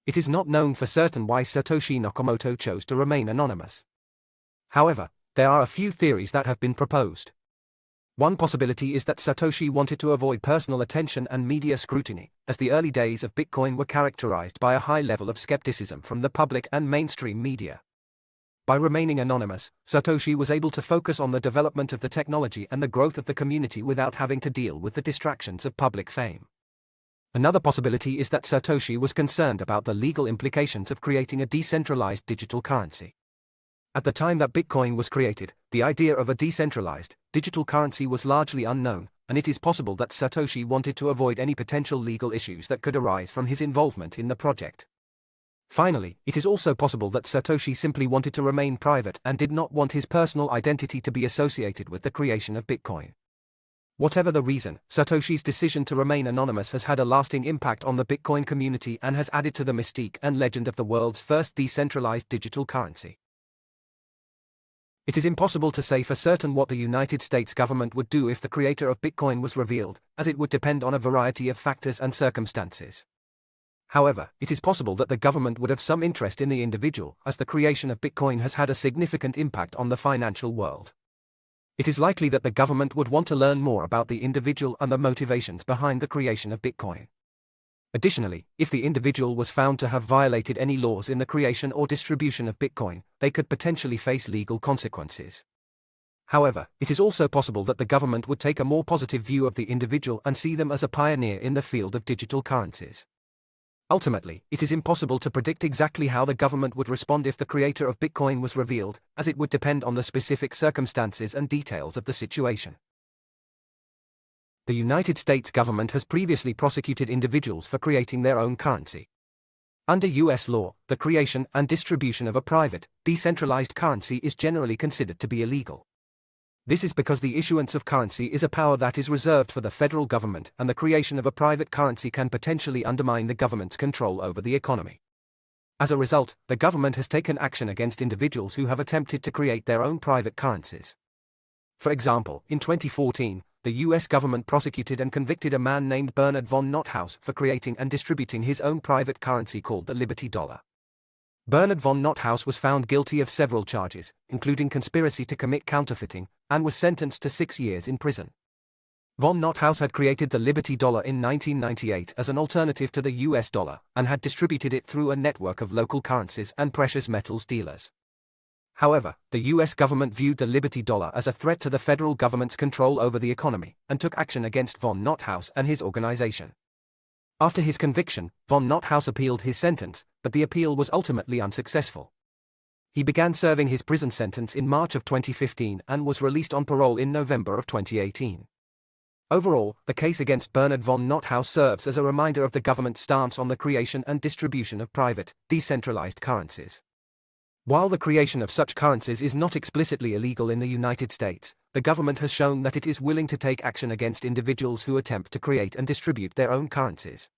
It is not known for certain why Satoshi Nakamoto chose to remain anonymous. However, there are a few theories that have been proposed. One possibility is that Satoshi wanted to avoid personal attention and media scrutiny, as the early days of Bitcoin were characterized by a high level of skepticism from the public and mainstream media. By remaining anonymous, Satoshi was able to focus on the development of the technology and the growth of the community without having to deal with the distractions of public fame. Another possibility is that Satoshi was concerned about the legal implications of creating a decentralized digital currency. At the time that Bitcoin was created, the idea of a decentralized, digital currency was largely unknown, and it is possible that Satoshi wanted to avoid any potential legal issues that could arise from his involvement in the project. Finally, it is also possible that Satoshi simply wanted to remain private and did not want his personal identity to be associated with the creation of Bitcoin. Whatever the reason, Satoshi's decision to remain anonymous has had a lasting impact on the Bitcoin community and has added to the mystique and legend of the world's first decentralized digital currency. It is impossible to say for certain what the United States government would do if the creator of Bitcoin was revealed, as it would depend on a variety of factors and circumstances. However, it is possible that the government would have some interest in the individual, as the creation of Bitcoin has had a significant impact on the financial world. It is likely that the government would want to learn more about the individual and the motivations behind the creation of Bitcoin. Additionally, if the individual was found to have violated any laws in the creation or distribution of Bitcoin, they could potentially face legal consequences. However, it is also possible that the government would take a more positive view of the individual and see them as a pioneer in the field of digital currencies. Ultimately, it is impossible to predict exactly how the government would respond if the creator of Bitcoin was revealed, as it would depend on the specific circumstances and details of the situation. The United States government has previously prosecuted individuals for creating their own currency. Under U.S. law, the creation and distribution of a private, decentralized currency is generally considered to be illegal. This is because the issuance of currency is a power that is reserved for the federal government, and the creation of a private currency can potentially undermine the government's control over the economy. As a result, the government has taken action against individuals who have attempted to create their own private currencies. For example, in 2014, the U.S. government prosecuted and convicted a man named Bernard von NotHaus for creating and distributing his own private currency called the Liberty Dollar. Bernard von NotHaus was found guilty of several charges, including conspiracy to commit counterfeiting, and was sentenced to 6 years in prison. Von NotHaus had created the Liberty Dollar in 1998 as an alternative to the US dollar, and had distributed it through a network of local currencies and precious metals dealers. However, the US government viewed the Liberty Dollar as a threat to the federal government's control over the economy, and took action against von NotHaus and his organization. After his conviction, von NotHaus appealed his sentence, but the appeal was ultimately unsuccessful. He began serving his prison sentence in March of 2015 and was released on parole in November of 2018. Overall, the case against Bernard von NotHaus serves as a reminder of the government's stance on the creation and distribution of private, decentralized currencies. While the creation of such currencies is not explicitly illegal in the United States, the government has shown that it is willing to take action against individuals who attempt to create and distribute their own currencies.